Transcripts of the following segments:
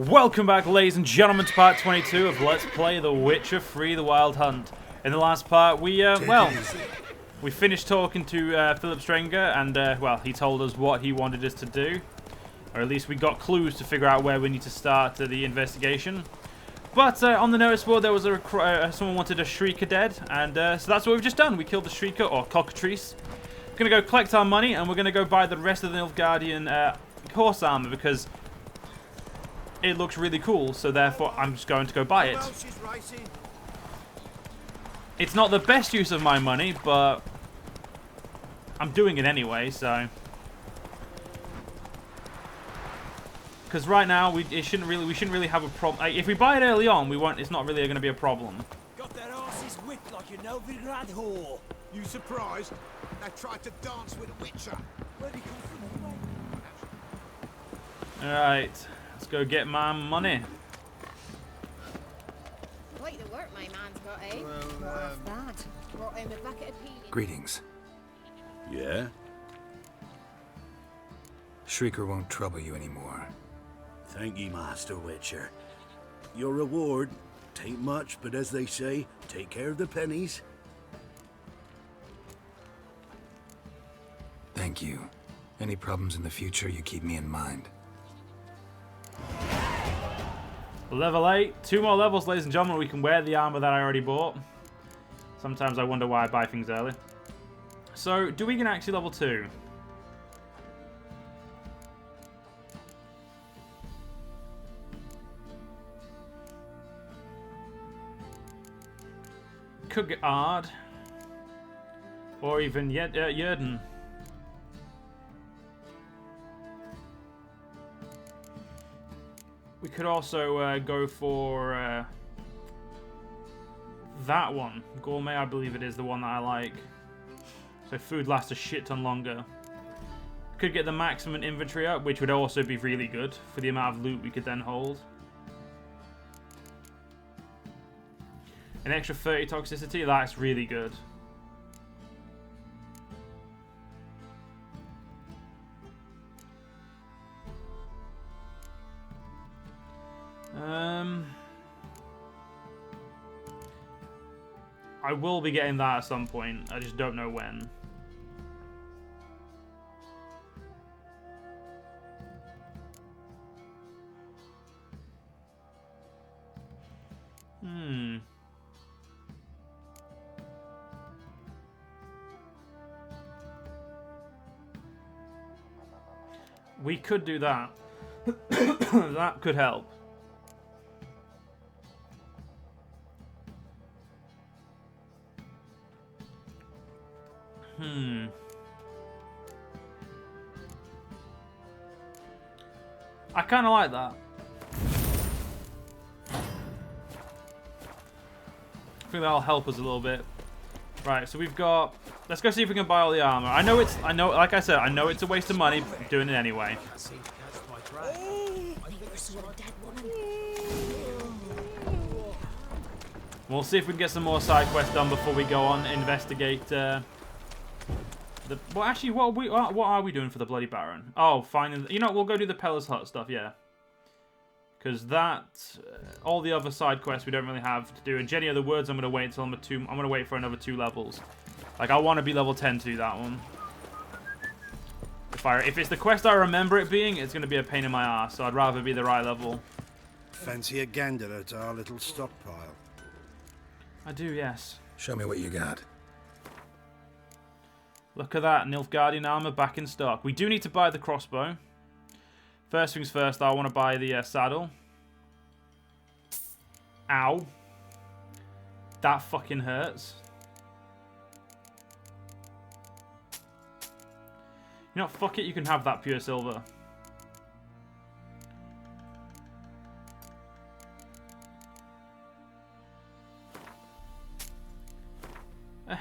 Welcome back, ladies and gentlemen, to part 22 of Let's Play The Witcher 3: The Wild Hunt. In the last part, we finished talking to Philip Strenger, and, well, he told us what he wanted us to do. Or at least we got clues to figure out where we need to start the investigation. But on the notice board, there was someone wanted a Shrieker dead, and so that's what we've just done. We killed the Shrieker, or Cockatrice. We're going to go collect our money, and we're going to go buy the rest of the Nilfgaardian horse armor, because it looks really cool, so therefore I'm just going to go buy it. It's not the best use of my money, but I'm doing it anyway, so. Because right now we shouldn't really have a problem. Like, if we buy it early on, we won't. It's not really going to be a problem. Got their asses whipped like a Novigrad whore. You surprised? They tried to dance with a Witcher. Where'd he come from? All right, let's go get my money. Quite the work my man's got, eh? Well, What of that? Brought him a bucket of peas. Greetings. Yeah? Shrieker won't trouble you anymore. Thank ye, Master Witcher. Your reward, tain't much, but as they say, take care of the pennies. Thank you. Any problems in the future, you keep me in mind. Level 8. 2 more levels, ladies and gentlemen. We can wear the armor that I already bought. Sometimes I wonder why I buy things early. So, do we get actually level 2? Could get Ard. Or even Yerden. We could also go for that one. Gourmet, I believe it is the one that I like. So food lasts a shit ton longer. Could get the maximum inventory up, which would also be really good for the amount of loot we could then hold. An extra 30 toxicity, that's really good. I will be getting that at some point. I just don't know when. We could do that. That could help. I kind of like that. I think that'll help us a little bit. Right, so we've got. Let's go see if we can buy all the armor. I know, like I said, I know it's a waste of money, but I'm doing it anyway. We'll see if we can get some more side quests done before we go on investigate. Well, actually, what are we doing for the Bloody Baron? Oh, finding. You know, we'll go do the Peller's Hut stuff, yeah. Because that, all the other side quests we don't really have to do. And Jenny of the Woods, I'm gonna wait until I'm gonna wait for another 2 levels. Like, I want to be level 10 to do that one. If it's the quest I remember it being, it's gonna be a pain in my ass. So I'd rather be the right level. Fancy a gander at our little stockpile? I do, yes. Show me what you got. Look at that, Nilfgaardian armor back in stock. We do need to buy the crossbow. First things first, I want to buy the saddle. Ow. That fucking hurts. You know, fuck it, you can have that pure silver.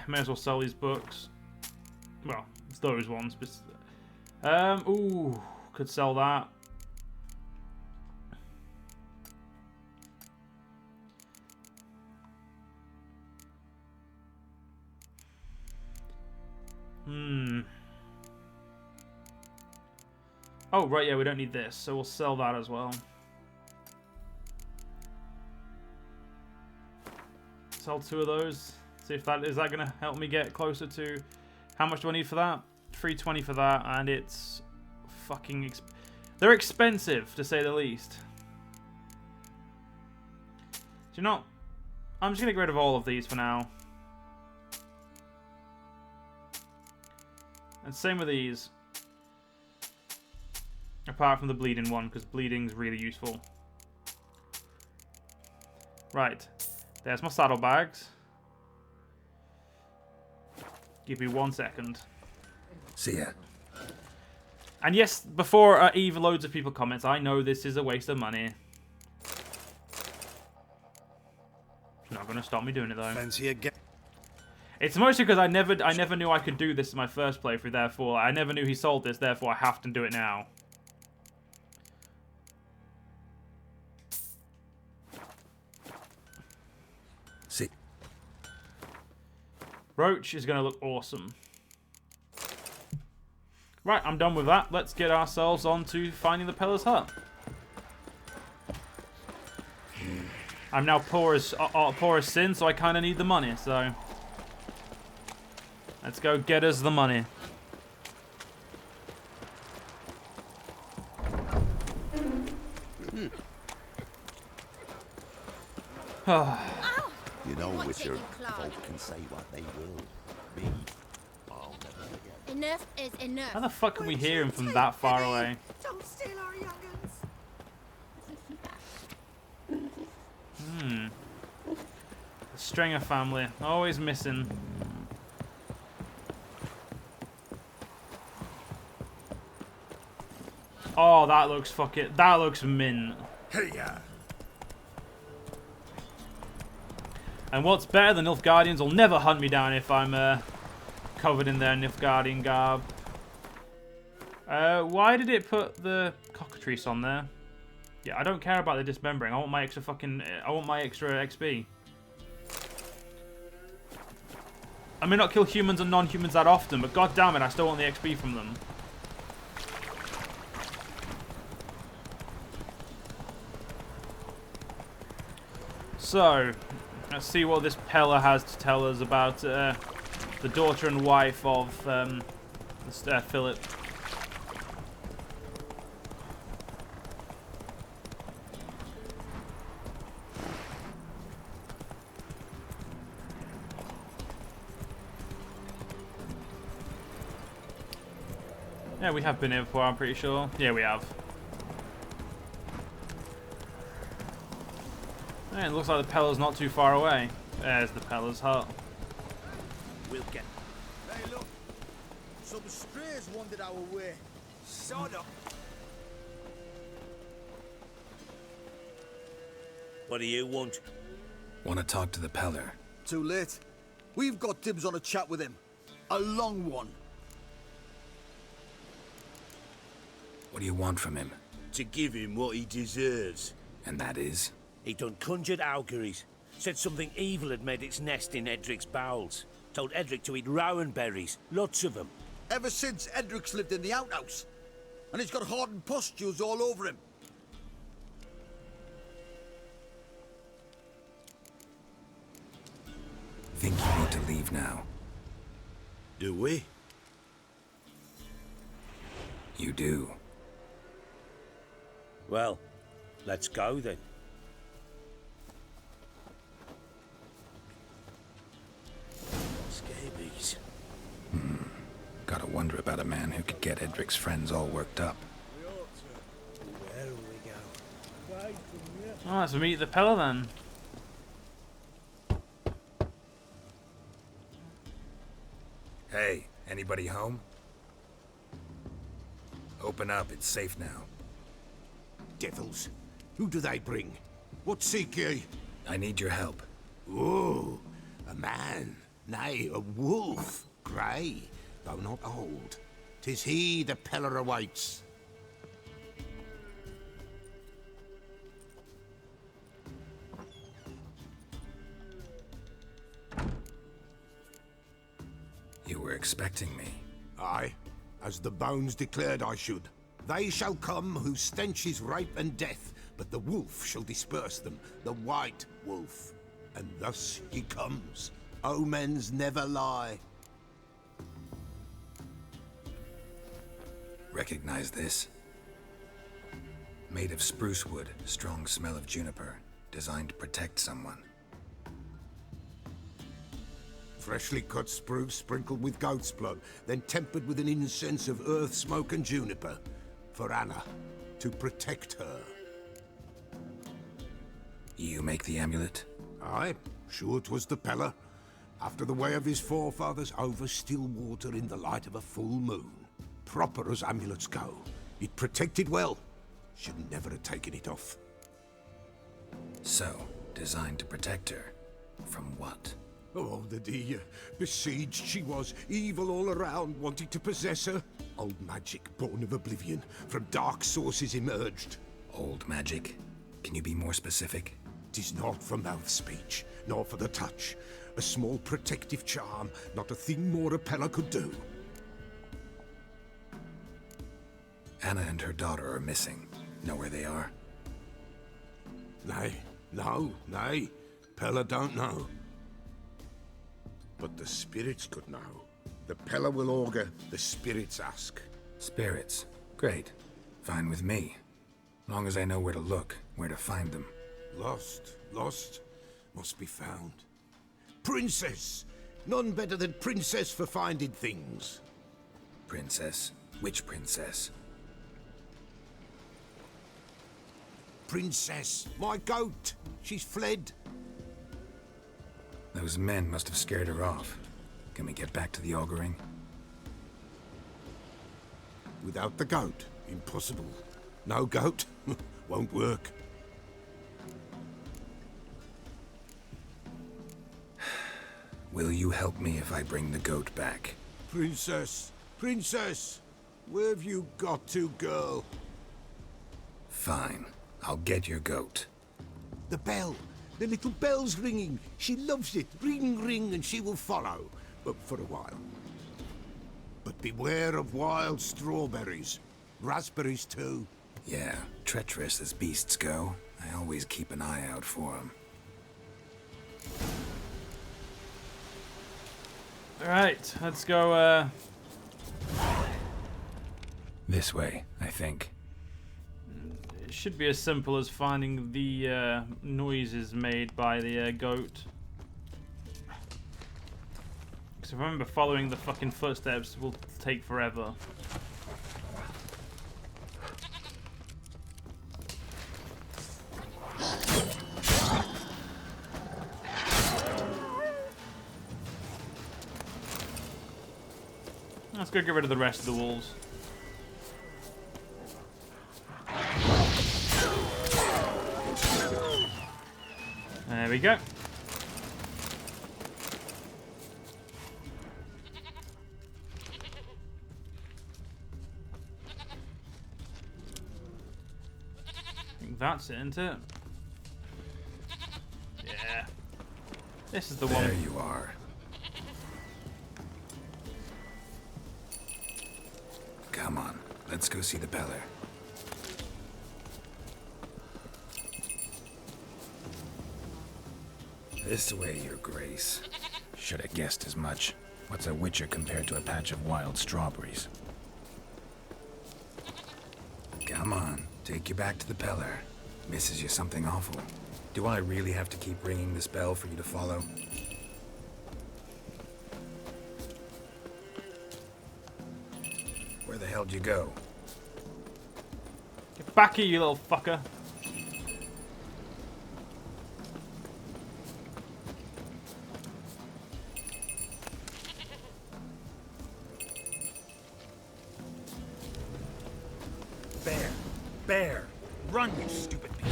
May as well sell these books. Well, it's those ones. But, ooh, could sell that. Oh, right, yeah, we don't need this, so we'll sell that as well. sell 2 of those. See if that is that gonna help me get closer to. How much do I need for that? 320 for that, and it's fucking. They're expensive to say the least. Do you know? I'm just gonna get rid of all of these for now. And same with these. Apart from the bleeding one, because bleeding's really useful. Right. There's my saddlebags. Give me 1 second. See ya. And yes, before even loads of people comment, I know this is a waste of money. It's not going to stop me doing it though. Fancy again. It's mostly because I never knew I could do this in my first playthrough, therefore I never knew he sold this, therefore I have to do it now. See. Roach is going to look awesome. Right, I'm done with that. Let's get ourselves on to finding the Peller's hut. I'm now poor as sin, so I kind of need the money, so... Let's go get us the money. You know, What's Witcher, it, Claude? folk can say what they will. Me, I'll never forget. Enough is enough. How the fuck can we hear him from that far away? Don't steal our young'uns. The Stringer family, always missing. Oh, that looks that looks mint. Hey, yeah. And what's better, the Nilfgaardians will never hunt me down if I'm covered in their Nilfgaardian garb. Why did it put the cockatrice on there? Yeah, I don't care about the dismembering. I want my extra XP. I may not kill humans and non-humans that often, but god damn it, I still want the XP from them. So, let's see what this Peller has to tell us about the daughter and wife of Philip. Yeah, we have been here before, I'm pretty sure. Yeah, we have. Yeah, it looks like the Peller's not too far away. There's the Peller's hut. We'll get. Hey, look. Some strays wandered our way. Sod up. What do you want? Want to talk to the Peller? Too late. We've got dibs on a chat with him. A long one. What do you want from him? To give him what he deserves. And that is? He done conjured auguries. Said something evil had made its nest in Edric's bowels. Told Edric to eat rowan berries. Lots of them. Ever since Edric's lived in the outhouse. And he's got hardened pustules all over him. Think you need to leave now? Do we? You do. Well, let's go then. Scabies. Gotta wonder about a man who could get Edric's friends all worked up. Where will we go? Oh, let's meet the Peller then. Hey, anybody home? Open up, it's safe now. Devils. Who do they bring? What seek ye? I need your help. Oh, a man. Nay, a wolf. Grey, though not old. 'Tis he the Peller awaits. You were expecting me. Aye, as the bones declared I should. They shall come whose stench is rape and death, but the wolf shall disperse them, the white wolf. And thus he comes. Omens never lie. Recognize this? Made of spruce wood, strong smell of juniper, designed to protect someone. Freshly cut spruce sprinkled with goat's blood, then tempered with an incense of earth, smoke and juniper. For Anna, to protect her. You make the amulet? Aye, sure 'twas the Peller. After the way of his forefathers, over still water in the light of a full moon. Proper as amulets go. It protected well. Should never have taken it off. So, designed to protect her. From what? Oh, the dear. Besieged she was, evil all around, wanting to possess her. Old magic, born of oblivion, from dark sources emerged. Old magic? Can you be more specific? 'Tis not for mouth speech, nor for the touch. A small protective charm, not a thing more a Peller could do. Anna and her daughter are missing. Know where they are? Nay, nay. Peller don't know. But the spirits could know. The Peller will augur, the spirits ask. Spirits. Great. Fine with me. Long as I know where to look, where to find them. Lost, must be found. Princess! None better than princess for finding things. Princess? Which princess? Princess, my goat! She's fled. Those men must have scared her off. Can we get back to the auguring? Without the goat, impossible. No goat, won't work. Will you help me if I bring the goat back? Princess, where have you got to, girl? Fine. I'll get your goat. The bell, the little bell's ringing. She loves it. Ring, ring, and she will follow. But for a while. But beware of wild strawberries. Raspberries, too. Yeah, treacherous as beasts go. I always keep an eye out for them. Alright, let's go, This way, I think. It should be as simple as finding the noises made by the goat. Because if I remember, following the fucking footsteps will take forever. Let's go get rid of the rest of the wolves. There we go. I think that's it, isn't it? Yeah. This is the one. There you are. Come on, let's go see the Peller. This way, Your Grace. Should have guessed as much. What's a witcher compared to a patch of wild strawberries? Come on, take you back to the Peller. Misses you something awful. Do I really have to keep ringing this bell for you to follow? Where the hell'd you go? Get back here, you little fucker. Bear! Run, you stupid beast!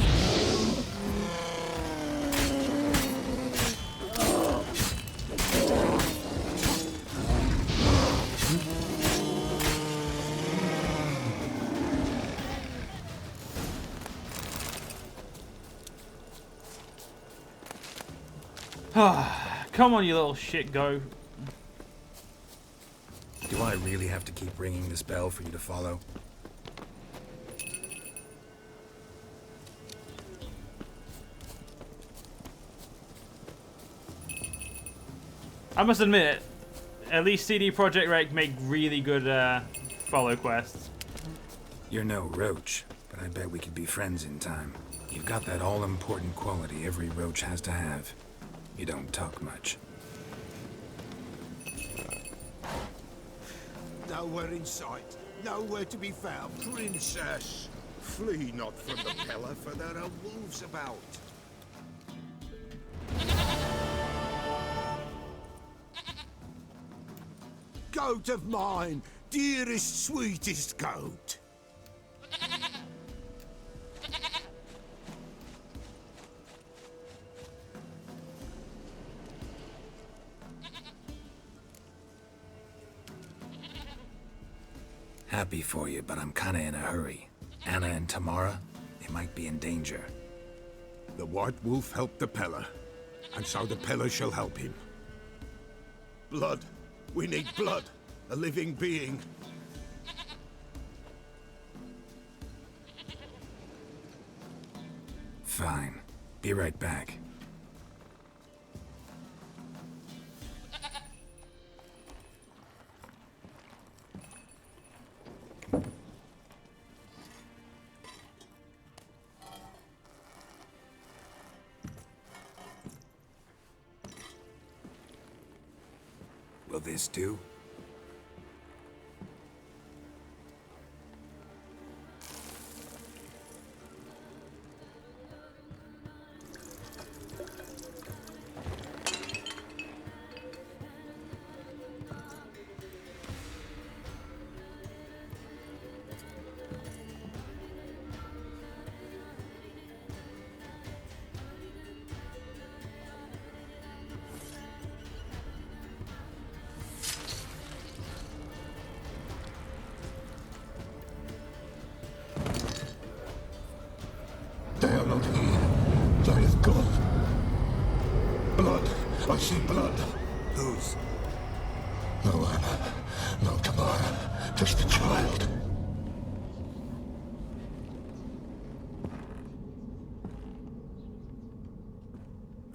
Come on, you little shit, go. Do I really have to keep ringing this bell for you to follow? I must admit, at least CD Projekt Red make really good follow quests. You're no roach, but I bet we could be friends in time. You've got that all-important quality every roach has to have. You don't talk much. Nowhere in sight. Nowhere to be found. Princess! Flee not from the Pella, for there are wolves about. Goat of mine! Dearest, sweetest goat! Happy for you, but I'm kinda in a hurry. Anna and Tamara, they might be in danger. The White Wolf helped the Pella, and so the Pella shall help him. Blood. We need blood. A living being. Fine. Be right back. Will this do? They are not here. They have gone. Blood. I see blood. Whose? No Anna. No Tamara. Just the child.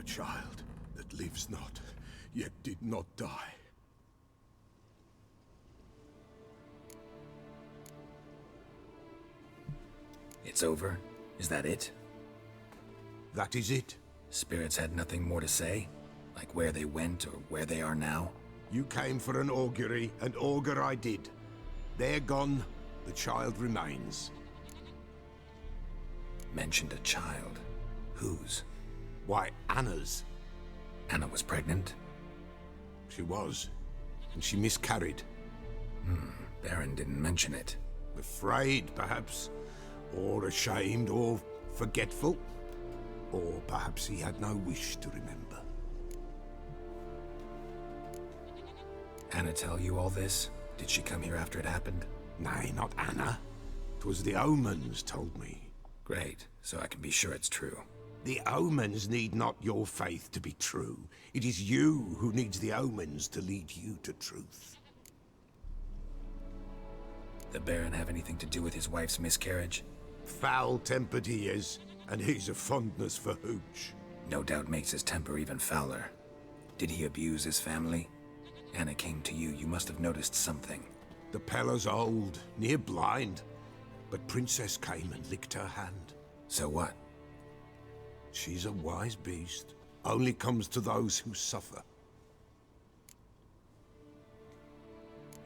A child that lives not, yet did not die. It's over? Is that it? That is it. Spirits had nothing more to say? Like where they went or where they are now? You came for an augury, and augur I did. They're gone, the child remains. Mentioned a child. Whose? Why, Anna's. Anna was pregnant? She was, and she miscarried. Baron didn't mention it. Afraid, perhaps, or ashamed, or forgetful. Or perhaps he had no wish to remember. Anna tell you all this? Did she come here after it happened? Nay, not Anna. 'Twas the omens told me. Great, so I can be sure it's true. The omens need not your faith to be true. It is you who needs the omens to lead you to truth. The Baron have anything to do with his wife's miscarriage? Foul-tempered he is, and he's a fondness for hooch. No doubt makes his temper even fouler. Did he abuse his family? Anna came to you, you must have noticed something. The Pella's old, near blind, but Princess came and licked her hand. So what? She's a wise beast. Only comes to those who suffer.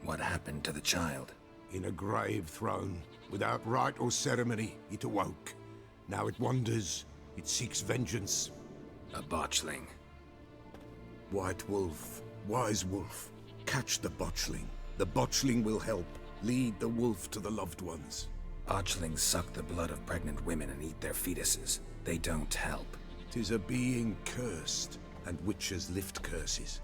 What happened to the child? In a grave thrown, without rite or ceremony, it awoke. Now it wanders, it seeks vengeance. A botchling. White Wolf, Wise Wolf, catch the botchling. The botchling will help, lead the wolf to the loved ones. Botchlings suck the blood of pregnant women and eat their fetuses. They don't help. 'Tis a being cursed, and witches lift curses.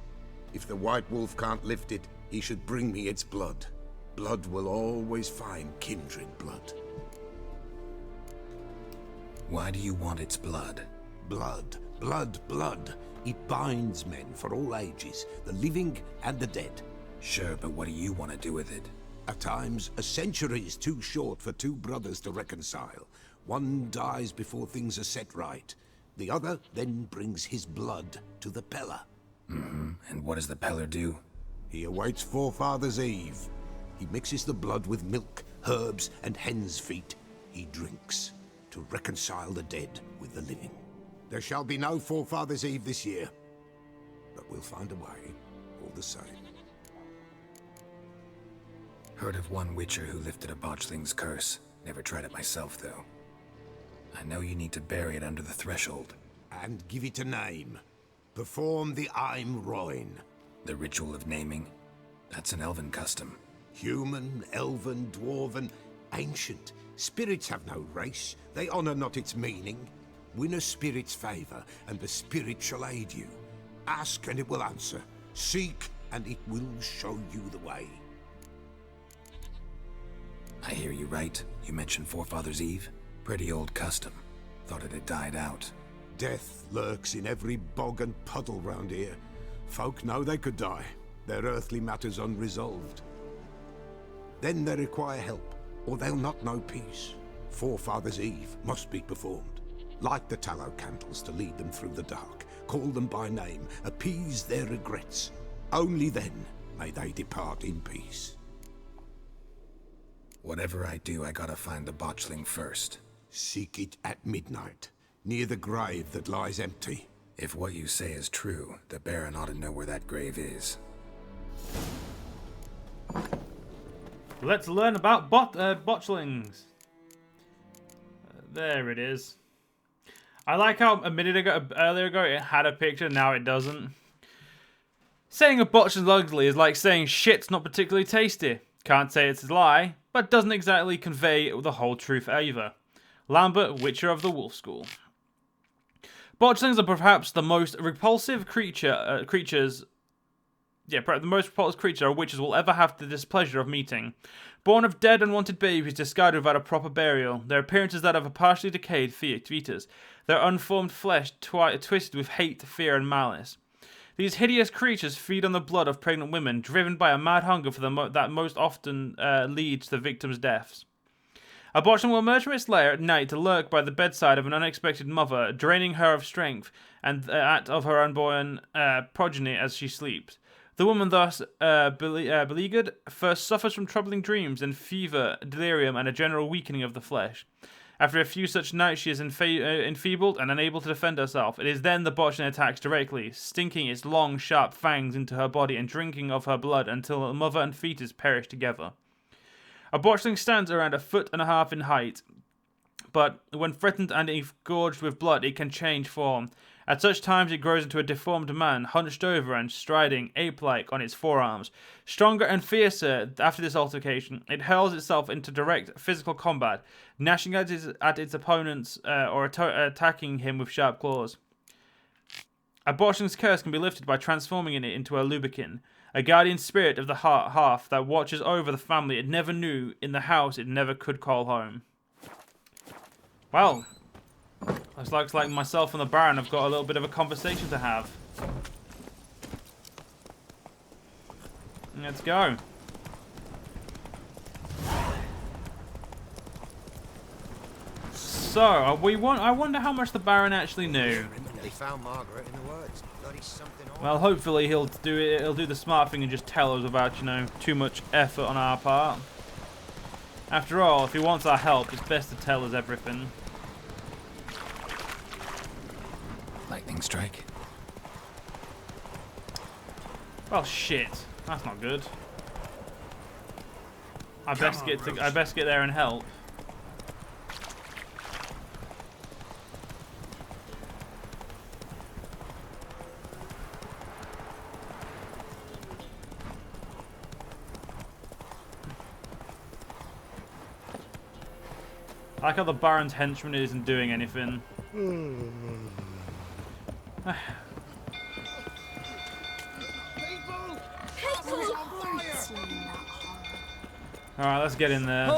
If the White Wolf can't lift it, he should bring me its blood. Blood will always find kindred blood. Why do you want its blood? Blood, blood, blood. It binds men for all ages, the living and the dead. Sure, but what do you want to do with it? At times, a century is too short for two brothers to reconcile. One dies before things are set right. The other then brings his blood to the Pella. And what does the Peller do? He awaits Forefather's Eve. He mixes the blood with milk, herbs, and hen's feet. He drinks to reconcile the dead with the living. There shall be no Forefather's Eve this year, but we'll find a way, all the same. Heard of one witcher who lifted a botchling's curse. Never tried it myself, though. I know you need to bury it under the threshold. And give it a name. Perform the Aim Roin. The ritual of naming? That's an elven custom. Human, elven, dwarven, ancient. Spirits have no race. They honor not its meaning. Win a spirit's favor, and the spirit shall aid you. Ask, and it will answer. Seek, and it will show you the way. I hear you right. You mentioned Forefather's Eve? Pretty old custom. Thought it had died out. Death lurks in every bog and puddle round here. Folk know they could die, their earthly matters unresolved. Then they require help, or they'll not know peace. Forefather's Eve must be performed. Light the tallow candles to lead them through the dark. Call them by name, appease their regrets. Only then may they depart in peace. Whatever I do, I gotta find the botchling first. Seek it at midnight, near the grave that lies empty. If what you say is true, the Baron ought to know where that grave is. Let's learn about botchlings. There it is. I like how earlier ago it had a picture, now it doesn't. Saying a botchling's ugly is like saying shit's not particularly tasty. Can't say it's a lie, but doesn't exactly convey the whole truth either. Lambert, Witcher of the Wolf School. Botchlings are perhaps the most repulsive creatures the most repulsive creature witches will ever have the displeasure of meeting. Born of dead unwanted babies discarded without a proper burial, their appearance is that of a partially decayed fetus, their unformed flesh twisted with hate, fear, and malice. These hideous creatures feed on the blood of pregnant women, driven by a mad hunger for that most often leads to the victims' deaths. A botchling will emerge from its lair at night to lurk by the bedside of an unexpected mother, draining her of strength and that of her unborn progeny as she sleeps. The woman, thus beleaguered, first suffers from troubling dreams and fever, delirium, and a general weakening of the flesh. After a few such nights, she is enfeebled and unable to defend herself. It is then the botchling attacks directly, stinking its long, sharp fangs into her body and drinking of her blood until mother and fetus perish together. A botchling stands around 1.5 feet in height, but when threatened and engorged with blood, it can change form. At such times, it grows into a deformed man, hunched over and striding, ape-like, on its forearms. Stronger and fiercer after this altercation, it hurls itself into direct physical combat, gnashing at its opponents or attacking him with sharp claws. A botchling's curse can be lifted by transforming it into a lubikin, a guardian spirit of the hearth that watches over the family it never knew in the house it never could call home. Well, looks like myself and the Baron have got a little bit of a conversation to have. Let's go. So, I wonder how much the Baron actually knew. They found Margaret in the woods. Bloody something on. Well, hopefully he'll do the smart thing and just tell us without, too much effort on our part. After all, if he wants our help, it's best to tell us everything. Lightning strike. Well, shit. That's not good. I best get there and help. I like how the Baron's henchman isn't doing anything. Alright, let's get in there. The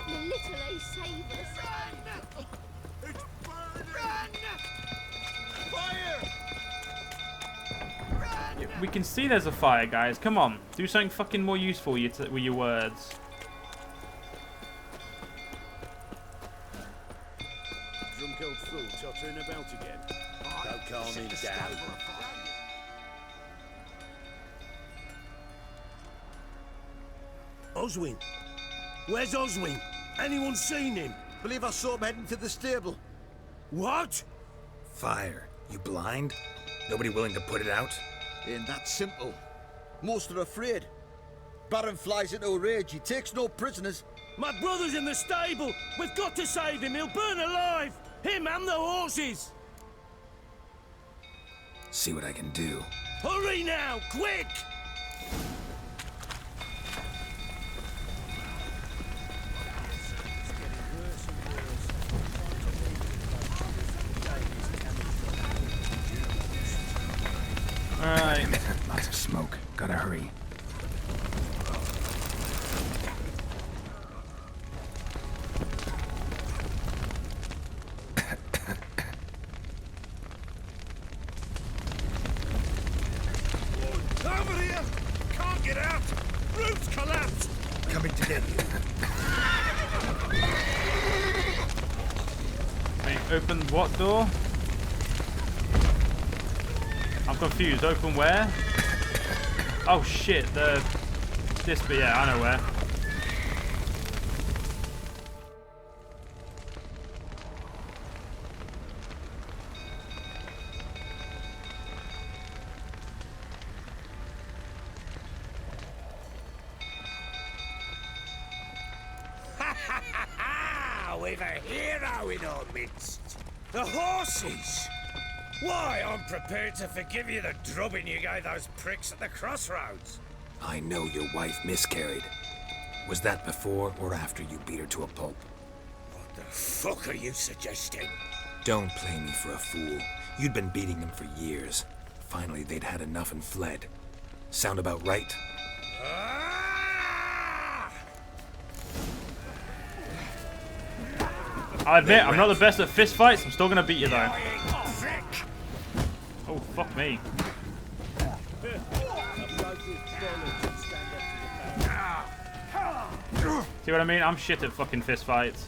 little ace saved us. We can see there's a fire, guys. Come on. Do something fucking more useful with your words. drunk old fool tottering about again. Don't calm him down. Oswin! Where's Oswin? Anyone seen him? Believe I saw him heading to the stable. What? Fire. You blind? Nobody willing to put it out? Ain't that simple. Most are afraid. Baron flies into a rage. He takes no prisoners. My brother's in the stable! We've got to save him! He'll burn alive! Him and the horses! See what I can do. Hurry now! Quick! Alright. Lots of smoke. Gotta hurry. Over here! Can't get out! Roof's collapsed! Coming to get you. Wait, open what door? I'm confused. Open where? Oh shit, this, but yeah, I know where. We've a hero in our midst. The horses! Why, I'm prepared to forgive you the drubbing you gave those pricks at the crossroads. I know your wife miscarried. Was that before or after you beat her to a pulp? What the fuck are you suggesting? Don't play me for a fool. You'd been beating them for years. Finally, they'd had enough and fled. Sound about right? I'll admit, I'm not the best at fist fights. I'm still gonna beat you though. Oh, fuck me. See what I mean? I'm shit at fucking fist fights.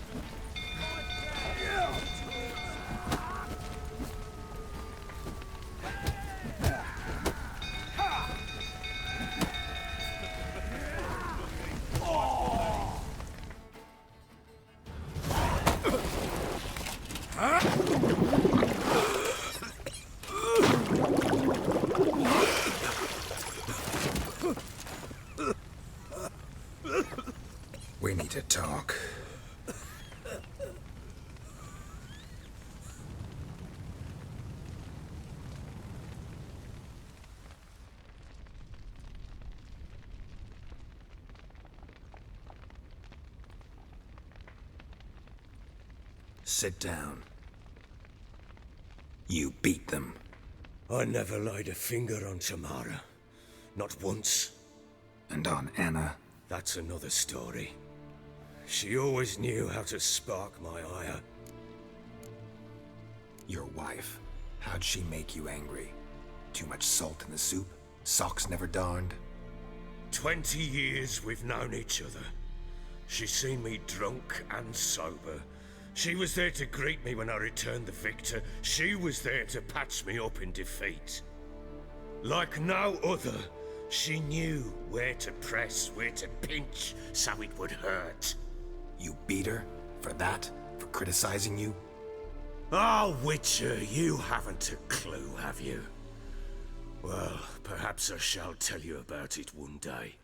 We need to talk. Sit down. You beat them. I never laid a finger on Tamara. Not once. And on Anna. That's another story. She always knew how to spark my ire. Your wife. How'd she make you angry? Too much salt in the soup? Socks never darned? 20 years we've known each other. She's seen me drunk and sober. She was there to greet me when I returned the victor. She was there to patch me up in defeat. Like no other, she knew where to press, where to pinch, so it would hurt. You beat her? For that? For criticizing you? Oh, Witcher, you haven't a clue, have you? Well, perhaps I shall tell you about it one day.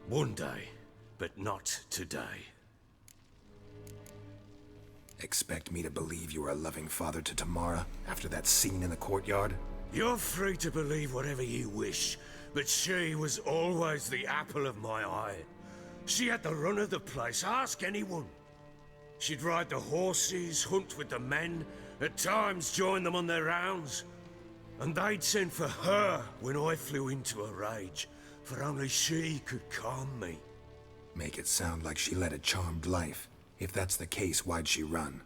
One day, but not today. Expect me to believe you are a loving father to Tamara after that scene in the courtyard? You're free to believe whatever you wish, but she was always the apple of my eye. She had the run of the place, ask anyone. She'd ride the horses, hunt with the men, at times join them on their rounds. And they'd send for her when I flew into a rage, for only she could calm me. Make it sound like she led a charmed life. If that's the case, why'd she run?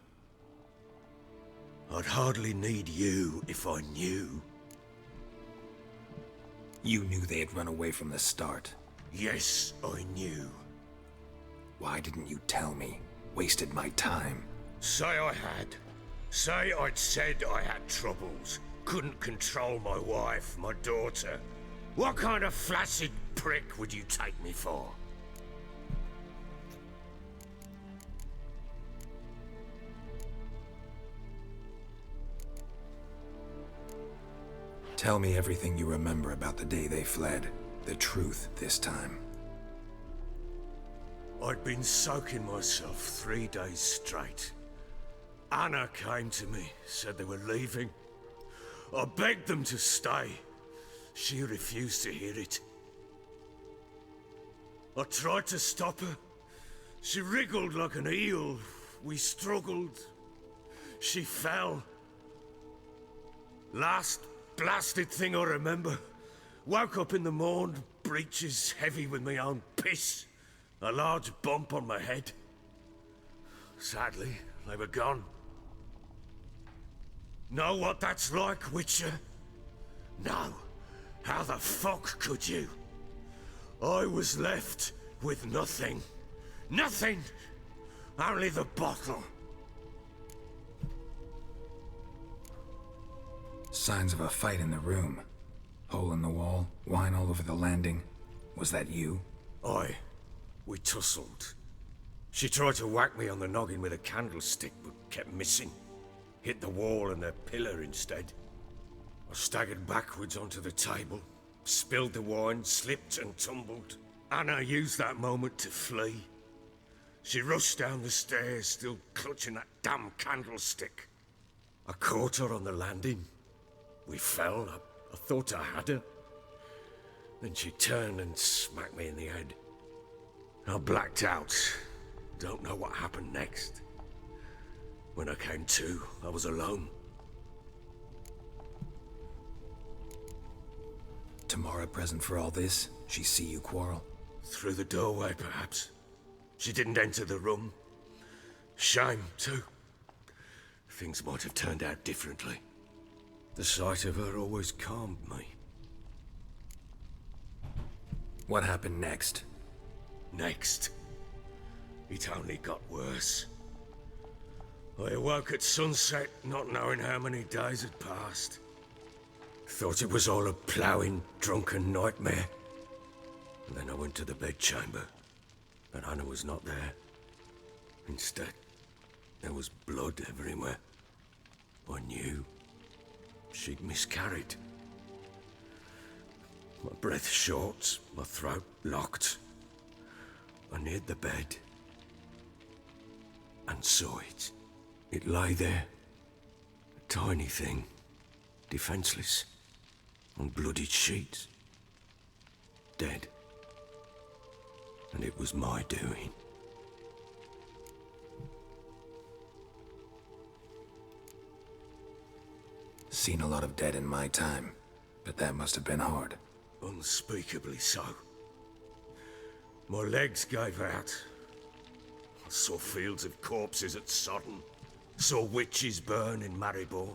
I'd hardly need you if I knew. You knew they had run away from the start. Yes, I knew. Why didn't you tell me? Wasted my time. Say I had. Say I'd said I had troubles, couldn't control my wife, my daughter. What kind of flaccid prick would you take me for? Tell me everything you remember about the day they fled. The truth this time. I'd been soaking myself 3 days straight. Anna came to me, said they were leaving. I begged them to stay. She refused to hear it. I tried to stop her. She wriggled like an eel. We struggled. She fell. Last blasted thing I remember. Woke up in the morn, breeches heavy with my own piss. A large bump on my head. Sadly, they were gone. Know what that's like, Witcher? No. How the fuck could you? I was left with nothing. Nothing! Only the bottle. Signs of a fight in the room. Hole in the wall, wine all over the landing. Was that you? Aye. We tussled. She tried to whack me on the noggin with a candlestick, but kept missing. Hit the wall and the pillar instead. I staggered backwards onto the table, spilled the wine, slipped and tumbled. Anna used that moment to flee. She rushed down the stairs, still clutching that damn candlestick. I caught her on the landing. We fell. I thought I had her. Then she turned and smacked me in the head. I blacked out. Don't know what happened next. When I came to, I was alone. Tamara present for all this? She see you quarrel? Through the doorway, perhaps. She didn't enter the room. Shame, too. Things might have turned out differently. The sight of her always calmed me. What happened next? Next, it only got worse. I awoke at sunset, not knowing how many days had passed. Thought it was all a ploughing, drunken nightmare. And then I went to the bedchamber, but Anna was not there. Instead, there was blood everywhere. I knew she'd miscarried. My breath short, my throat locked. I neared the bed and saw it. It lay there, a tiny thing, defenseless, on bloodied sheets, dead. And it was my doing. Seen a lot of dead in my time, but that must have been hard. Unspeakably so. My legs gave out. I saw fields of corpses at Sodden. Saw witches burn in Maribor.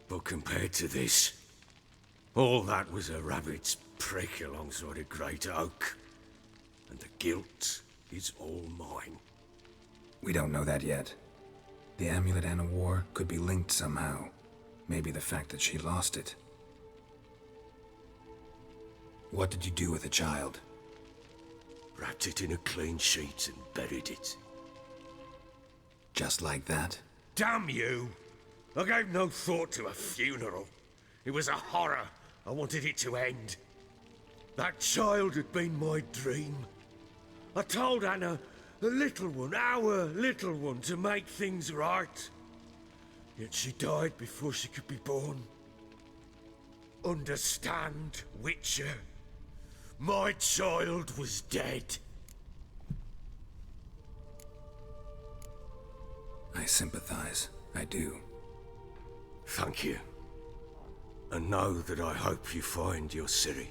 But compared to this, all that was a rabbit's prick alongside a great oak. And the guilt is all mine. We don't know that yet. The amulet Anna wore could be linked somehow. Maybe the fact that she lost it. What did you do with the child? Wrapped it in a clean sheet and buried it. Just like that? Damn you! I gave no thought to a funeral. It was a horror. I wanted it to end. That child had been my dream. I told Anna, the little one, our little one, to make things right. Yet she died before she could be born. Understand, Witcher? My child was dead. I sympathize. I do. Thank you. And know that I hope you find your Ciri.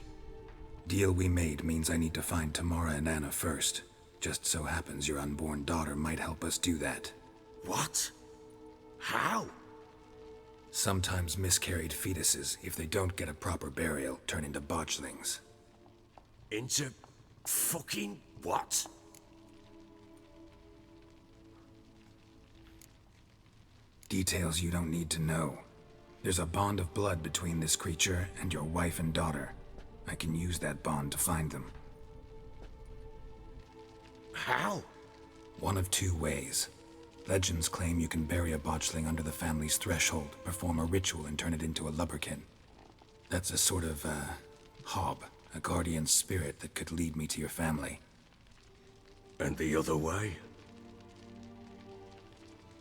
Deal we made means I need to find Tamara and Anna first. Just so happens your unborn daughter might help us do that. What? How? Sometimes miscarried fetuses, if they don't get a proper burial, turn into botchlings. Into fucking what? Details you don't need to know. There's a bond of blood between this creature and your wife and daughter. I can use that bond to find them. How? One of two ways. Legends claim you can bury a botchling under the family's threshold, perform a ritual, and turn it into a lubberkin. That's a sort of, hob, a guardian spirit that could lead me to your family. And the other way?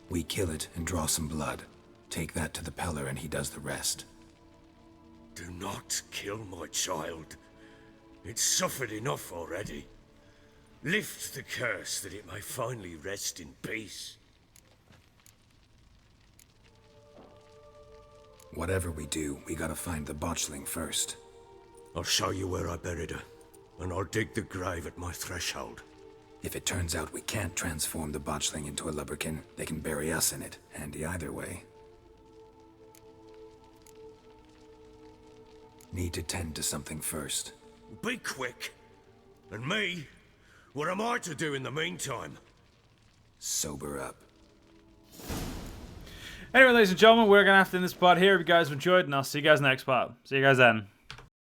We kill it and draw some blood. Take that to the Peller and he does the rest. Do not kill my child. It's suffered enough already. Lift the curse that it may finally rest in peace. Whatever we do, we gotta find the botchling first. I'll show you where I buried her, and I'll dig the grave at my threshold. If it turns out we can't transform the botchling into a lubberkin, they can bury us in it. Handy either way. Need to tend to something first. Be quick. And me? What am I to do in the meantime? Sober up. Anyway, ladies and gentlemen, we're going to have to end this part here. If you guys enjoyed, and I'll see you guys next part. See you guys then.